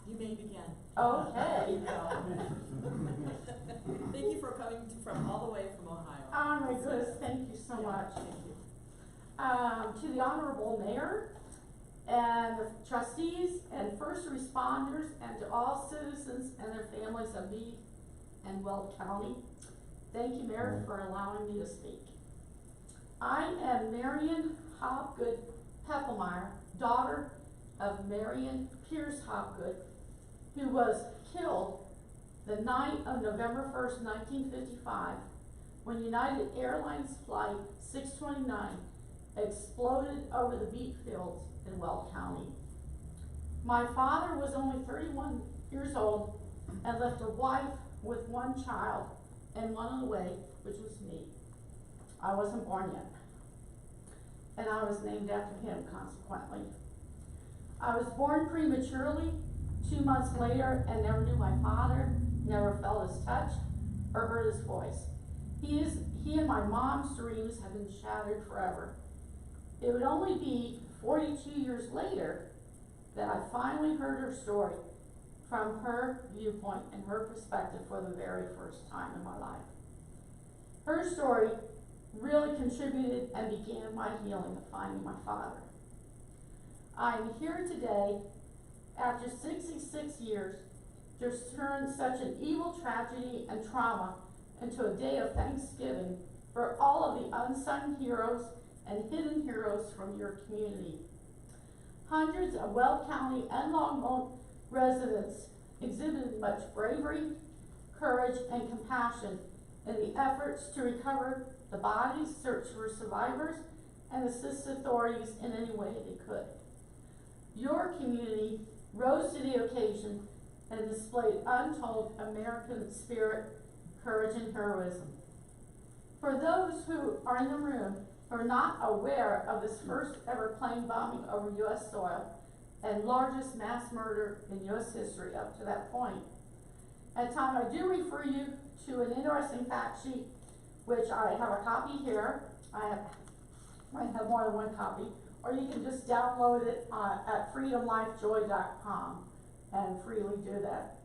You may begin. Okay. There you go. Thank you for coming from all the way from Ohio. Oh my goodness, thank you so much. Thank you. To the Honorable Mayor and the trustees and first responders and to all citizens and their families of Mead and Weld County, thank you, Mayor, for allowing me to speak. I am Marion Hobgood Peppelmeyer, daughter of Marion Pierce Hobgood, who was killed the night of November 1st, 1955, when United Airlines Flight 629 exploded over the beet fields in Weld County. My father was only 31 years old and left a wife with one child and one on the way, which was me. I wasn't born yet. And I was named after him, consequently. I was born prematurely 2 months later and never knew my father, never felt his touch or heard his voice. He and my mom's dreams have been shattered forever. It would only be 42 years later that I finally heard her story from her viewpoint and her perspective for the very first time in my life. Her story really contributed and began my healing of finding my father. I'm here today after 66 years to turn such an evil tragedy and trauma into a day of thanksgiving for all of the unsung heroes and hidden heroes from your community. Hundreds of Weld County and Longmont residents exhibited much bravery, courage, and compassion in the efforts to recover the bodies, search for survivors, and assist authorities in any way they could. Your community rose to the occasion and displayed untold American spirit, courage, and heroism. For those who are in the room who are not aware of this first ever plane bombing over U.S. soil and largest mass murder in U.S. history up to that point, at time I do refer you to an interesting fact sheet, which I have a copy here. I might have more than one copy, or you can just download it at freedomlifejoy.com and freely do that.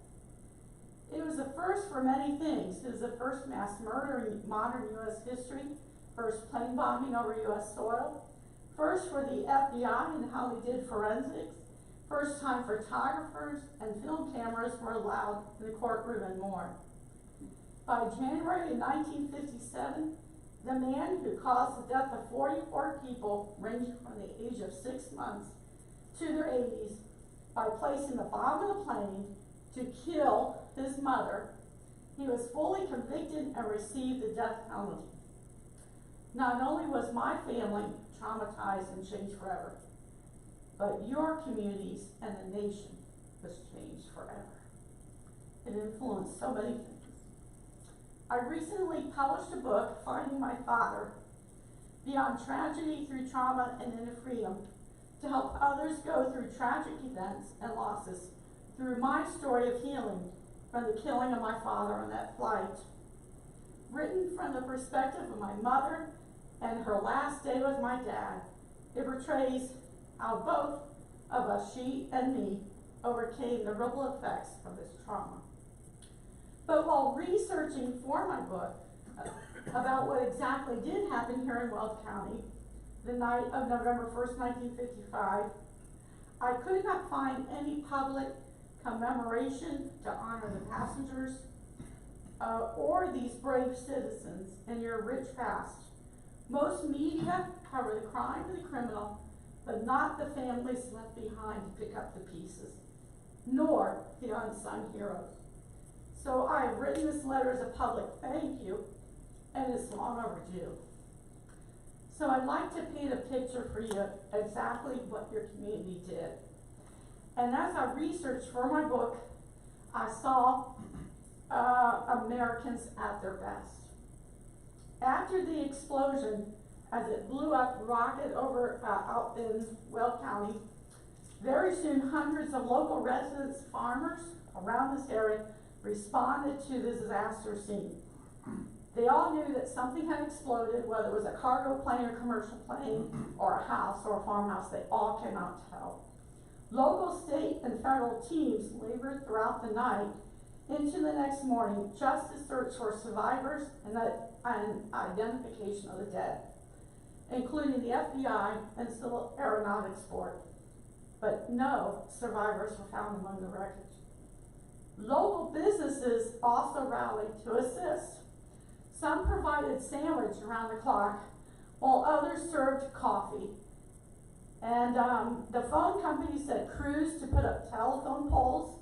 It was the first for many things. It was the first mass murder in modern U.S. history, first plane bombing over U.S. soil, first for the FBI and how they did forensics, first time photographers and film cameras were allowed in the courtroom and more. By January of 1957, the man who caused the death of 44 people ranging from the age of 6 months to their 80s by placing the bomb in a plane to kill his mother, he was fully convicted and received the death penalty. Not only was my family traumatized and changed forever, but your communities and the nation was changed forever. It influenced so many things. I recently published a book, Finding My Father, Beyond Tragedy Through Trauma and Into Freedom, to help others go through tragic events and losses through my story of healing from the killing of my father on that flight. Written from the perspective of my mother and her last day with my dad, it portrays how both of us, she and me, overcame the ripple effects of this trauma. But while researching for my book about what exactly did happen here in Weld County the night of November 1st, 1955, I could not find any public commemoration to honor the passengers or these brave citizens in your rich past. Most media cover the crime and the criminal, but not the families left behind to pick up the pieces, nor the unsung heroes. So I have written this letter as a public thank you, and it's long overdue. So I'd like to paint a picture for you exactly what your community did. And as I researched for my book, I saw Americans at their best. After the explosion, as it blew up rocket over out in Weld County, Very soon, hundreds of local residents, farmers around this area responded to the disaster scene. They all knew that something had exploded, whether it was a cargo plane or commercial plane, or a house or a farmhouse. They all came out to help. Local, state, and federal teams labored throughout the night into the next morning just to search for survivors and identification of the dead, including the FBI and Civil Aeronautics Board. But no survivors were found among the wreckage. Local businesses also rallied to assist. Some provided sandwich around the clock, while others served coffee. And the phone company sent crews to put up telephone poles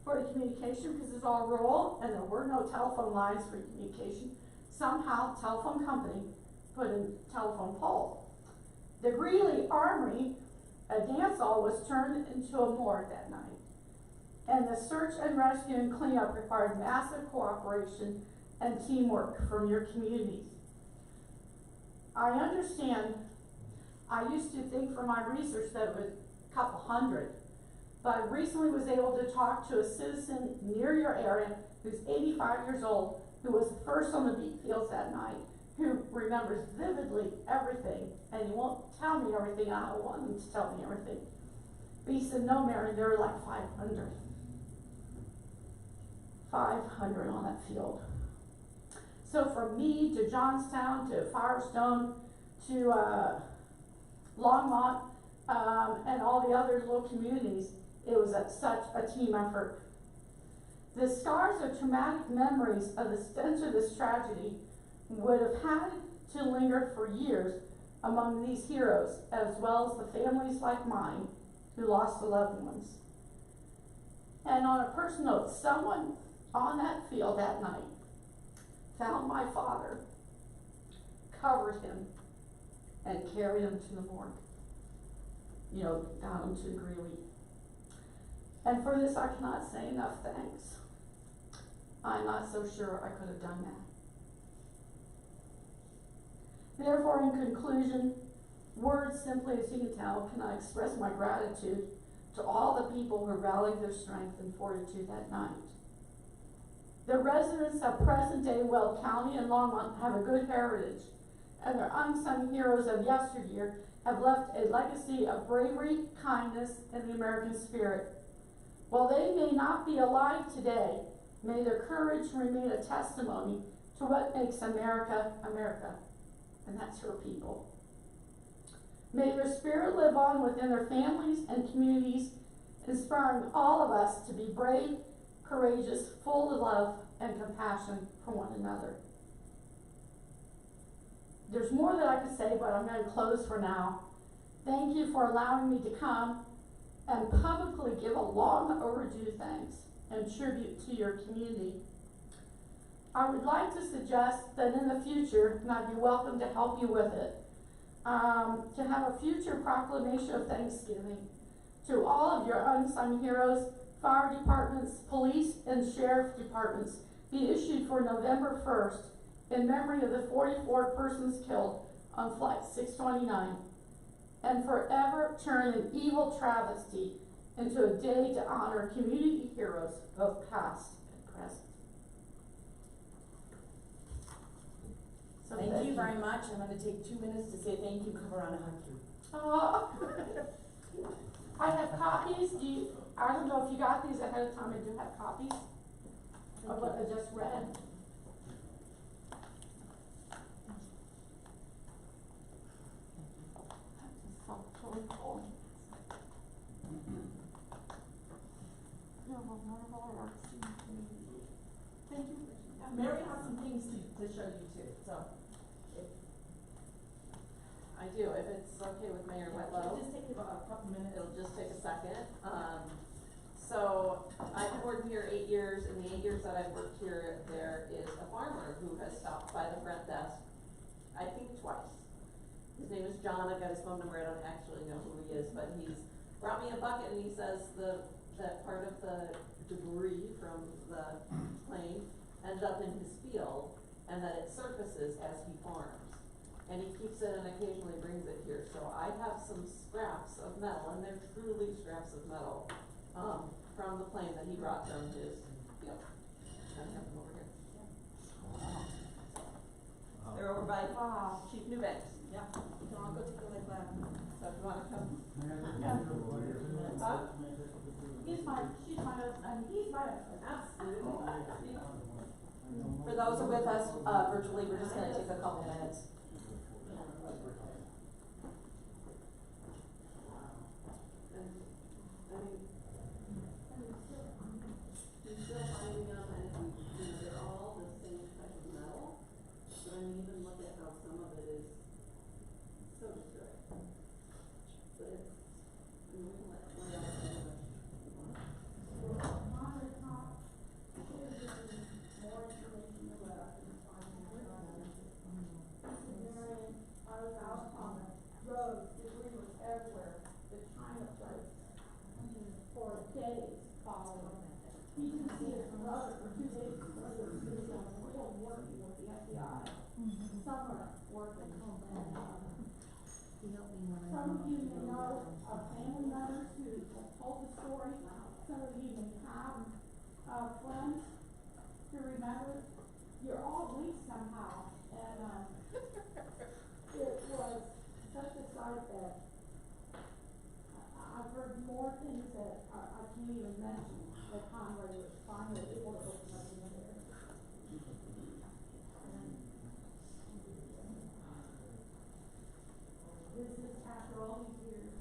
for the communication, because it's all rural and there were no telephone lines for communication. Somehow, the telephone company put in telephone pole. The Greeley Armory, a dance hall, was turned into a morgue that night. And the search and rescue and cleanup required massive cooperation and teamwork from your communities. I understand, I used to think from my research that it was a couple hundred, but I recently was able to talk to a citizen near your area who's 85 years old, who was first on the beat fields that night, who remembers vividly everything, and he won't tell me everything. I don't want him to tell me everything. But he said, no, Mary, there were like 500. 500 on that field. So from Mead to Johnstown to Firestone to Longmont and all the other little communities, it was such a team effort. The scars of traumatic memories of the stench of this tragedy would have had to linger for years among these heroes, as well as the families like mine who lost their loved ones. And on a personal note, someone on that field that night found my father, covered him, and carried him to the morgue. You know, got him to Greeley. And for this, I cannot say enough thanks. I'm not so sure I could have done that. Therefore, in conclusion, words simply, as you can tell, cannot express my gratitude to all the people who rallied their strength and fortitude that night. The residents of present-day Weld County and Longmont have a good heritage, and their unsung heroes of yesteryear have left a legacy of bravery, kindness, and the American spirit. While they may not be alive today, may their courage remain a testimony to what makes America, America, and that's her people. May their spirit live on within their families and communities, inspiring all of us to be brave, courageous, full of love and compassion for one another. There's more that I could say, but I'm going to close for now. Thank you for allowing me to come and publicly give a long overdue thanks and tribute to your community. I would like to suggest that in the future, and I'd be welcome to help you with it, to have a future proclamation of Thanksgiving to all of your unsung heroes, fire departments, police, and sheriff departments be issued for November 1st in memory of the 44 persons killed on Flight 629, and forever turn an evil travesty into a day to honor community heroes, both past and present. So Thank you very much. I'm going to take 2 minutes to say thank you, cover on a hug you. I have copies. I don't know if you got these ahead of time. I do have copies of what I just read. Really cool. Thank you. Mary has some things to show you too, so. I do, if it's okay with Mayor Whitlow. It'll just take about a couple minutes. It'll just take a second. So I've worked here 8 years, and the 8 years that I've worked here, there is a farmer who has stopped by the front desk, I think twice. His name is John. I've got his phone number. I don't actually know who he is, but he's brought me a bucket, and he says that part of the debris from the plane ended up in his field, and that it surfaces as he farms. And he keeps it and occasionally brings it here years, so I have some scraps of metal, and they're truly scraps of metal, from the plane that he brought from his field. I have them over here. They're over by Chief Newbanks. Yeah. Come on, go take a look at them. So if you wanna come. Huh? She's my husband, he's my husband. Absolutely. For those who are with us, virtually, we're just gonna take a couple minutes. And, I mean, you're still finding them, and they're all the same type of metal, but I mean, even look at how some of it is so destroyed. But it's, I mean, we can let somebody else know that. On the top, here's more information about the final process. This is Marion, I was out on the road, debris was everywhere, the China place, for days following. You can see his brother for 2 days, his brother was on the field working with the FBI. Summer working, and, He helped me when I. some of you may know of family members who have told the story. Some of you may have, friends who remember. You're all linked somehow, and, it was such a sight that I've heard more things that I can't even mention, that Conway was finally able to open up in there. This is after all these years.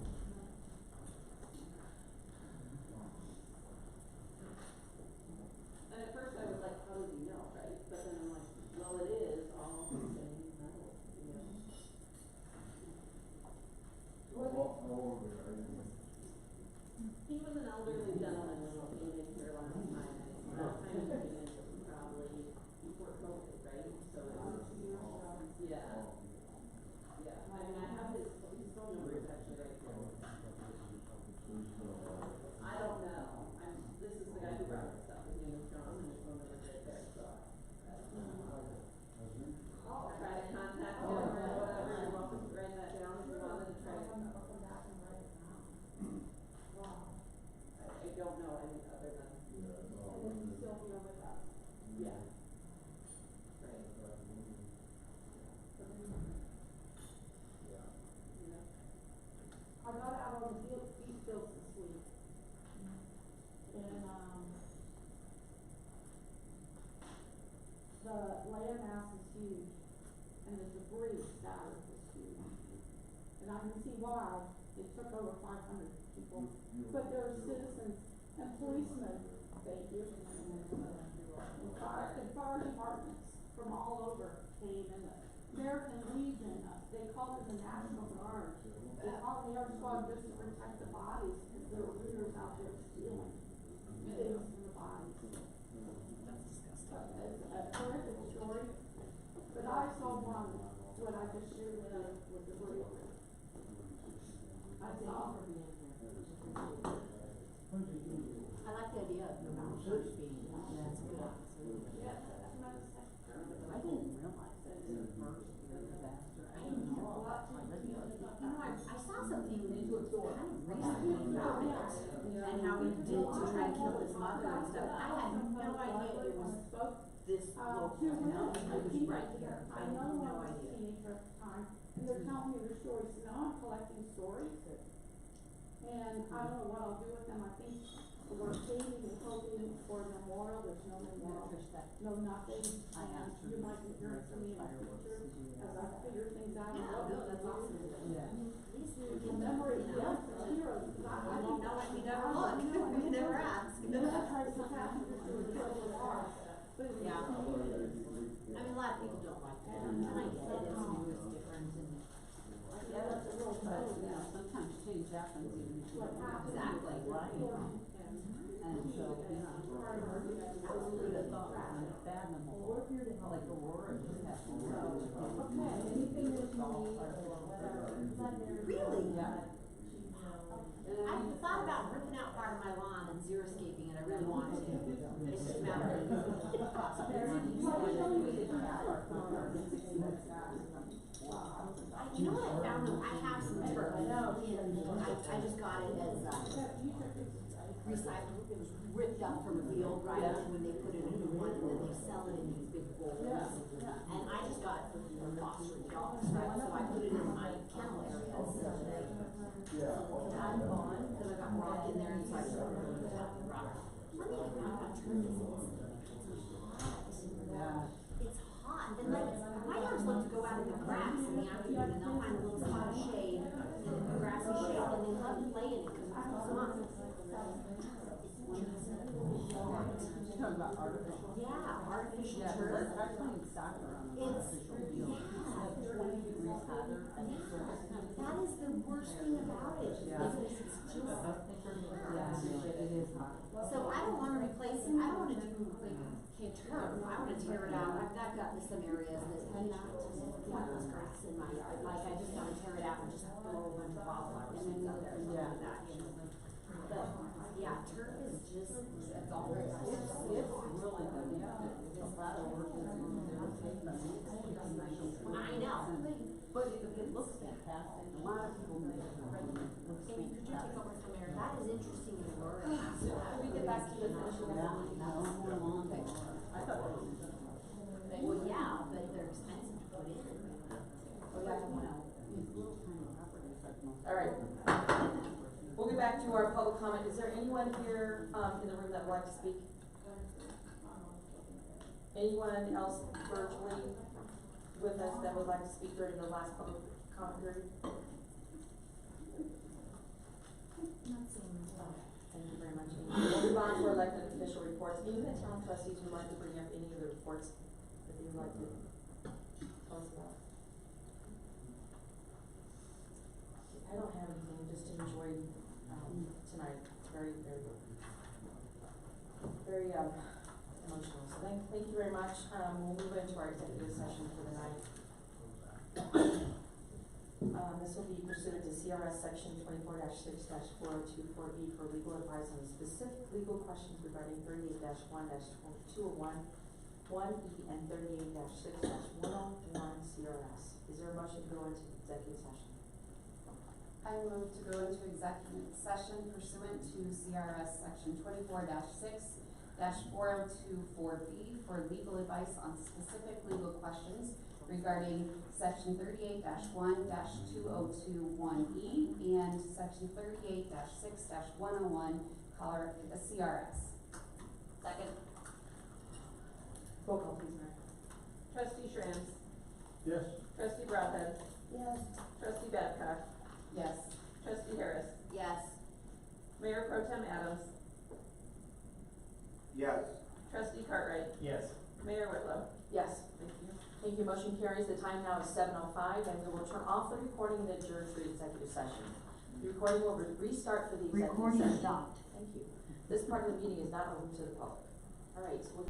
And at first I was like, how does he know, right? But then I'm like, well, it is all the same metal, you know? He was an elderly gentleman who came in here last time, and last time he came in was probably before COVID, right? So it was, yeah. Yeah, I mean, I have his phone number is actually right here. I don't know, this is the guy who brought this up, his name is John, and his phone number is right there, so. I don't know. I'll try to contact him or whatever, you're welcome to write that down if you wanted to try to. I don't know any other than. And then you still here with us. Yeah. Right. Yeah. I got out on the beach fields this week. And, the land mass is huge, and the debris scattered is huge. And I can see why it took over 500 people, but there are citizens and policemen, thank you, and fire departments from all over came, and the American Legion, they called it the National Guard. They called the air squad just to protect the bodies, because there were looters out there stealing things from the bodies. It's a horrific story, but I saw one, what I just shared with you, with the real. I saw her being I like the idea of the round church being, that's good. yeah, that's my I didn't realize that it was the first disaster. I didn't know all that. I saw something kind of recently about it, and how he did to try to kill his mother and stuff. I had no idea it was this local, it was right here. I had no idea. Teenager at the time, and they're telling me their stories, so now I'm collecting stories. And I don't know what I'll do with them, I think we're saving and hoping for a memorial, there's no memorial, no nothing. And you might be hearing from me in the future, as I figure things out. Yeah, no, that's awesome. Yeah. In memory, yes, of heroes, because I I don't didn't know know it, we never look, we never ask. I tried to catch it through the terrible war, but it's Yeah. I communities. mean, a lot of people don't like that, and I get it, it's new, it's different, and. Yeah, that's a real But, thing. you know, sometimes change happens even if you What don't. happens. Exactly, right. And so, you know, who would have thought it was unfathomable, like Aurora just happened. Okay, anything that you need or whatever. Really? Yeah. I've thought about ripping out part of my lawn and xeriscaping it, I really want to. It's just a matter of possibility. You know what I found the I have some turf in, I just got it as, recycled, it was ripped up from a field, right, when they put it in the one, and then they sell it in these big bowls. And I just got it for fostering dogs, right, so I put it in my kennel area, so they, I'm gone, cause I got rock in there, and so I just put it in the top of the rock. One thing I found about turf is it's hot. It's hot, and like, my dogs love to go out in the grass in the afternoon, and they'll find a little spot of shade, and the grassy shade, and they love to play in it, cause it's hot. You're talking about artificial? Yeah, artificial Yeah, turf. they're playing soccer on an artificial field. It's 20 degrees hotter than the surface. That is the worst thing about it, Yeah. is it's just, Yeah, it is hot. so I don't wanna replace it, I don't wanna do like turf, I wanna tear it out, I've got some areas that have not pointless grass in my yard, like I just wanna tear it out and just throw a bunch of wildflower seeds out there, something like that, you know. But, yeah, turf is just, it's all great. It's really good, yeah. It's a lot of work to do. I know. But it looks fantastic. A lot of people make it. It looks Amy, could you take fantastic. over from there? That is interesting in the word. Can we get back to you finishing Yeah, that? no more lawn. I thought that was interesting. Well, yeah, but they're expensive to put in. Oh, yeah, well, these little tiny properties like most. All right. We'll get back to our public comment. Is there anyone here, in the room that would like to speak? Anyone else virtually with us that would like to speak during the last public comment period? Thank you very much, Amy. We'll move on to our elected official reports. Any of the town trustees would like to bring up any of the reports that they would like to tell us about? I don't have anything, just enjoyed, tonight, very emotional, so thank you very much, we'll move into our executive session for the night. This will be pursuant to CRS section 24-6-4024B for legal advice on specific legal questions regarding 38-1-201, 1E and 38-6-101 CRS. Is there a motion to go into executive session? I move to go into executive session pursuant to CRS section 24-6-4024B for legal advice on specific legal questions regarding section 38-1-2021E and section 38-6-101 CRS. Second. Roll call, please, Mary. Trustee Shramps, Yes. trustee Brodhead, Yes. trustee Babcock, Yes. trustee Harris, Yes. Mayor Pro Tem Adams, Yes. trustee Cartwright, Yes. Mayor Whitlow. Yes. Thank you. Thank you, motion carries. The time now is 7:05, and we will turn off the recording and adjourn for executive session. The recording will restart for the executive session. Recording stopped. Thank you. This part of the meeting is not open to the public. All right, so we'll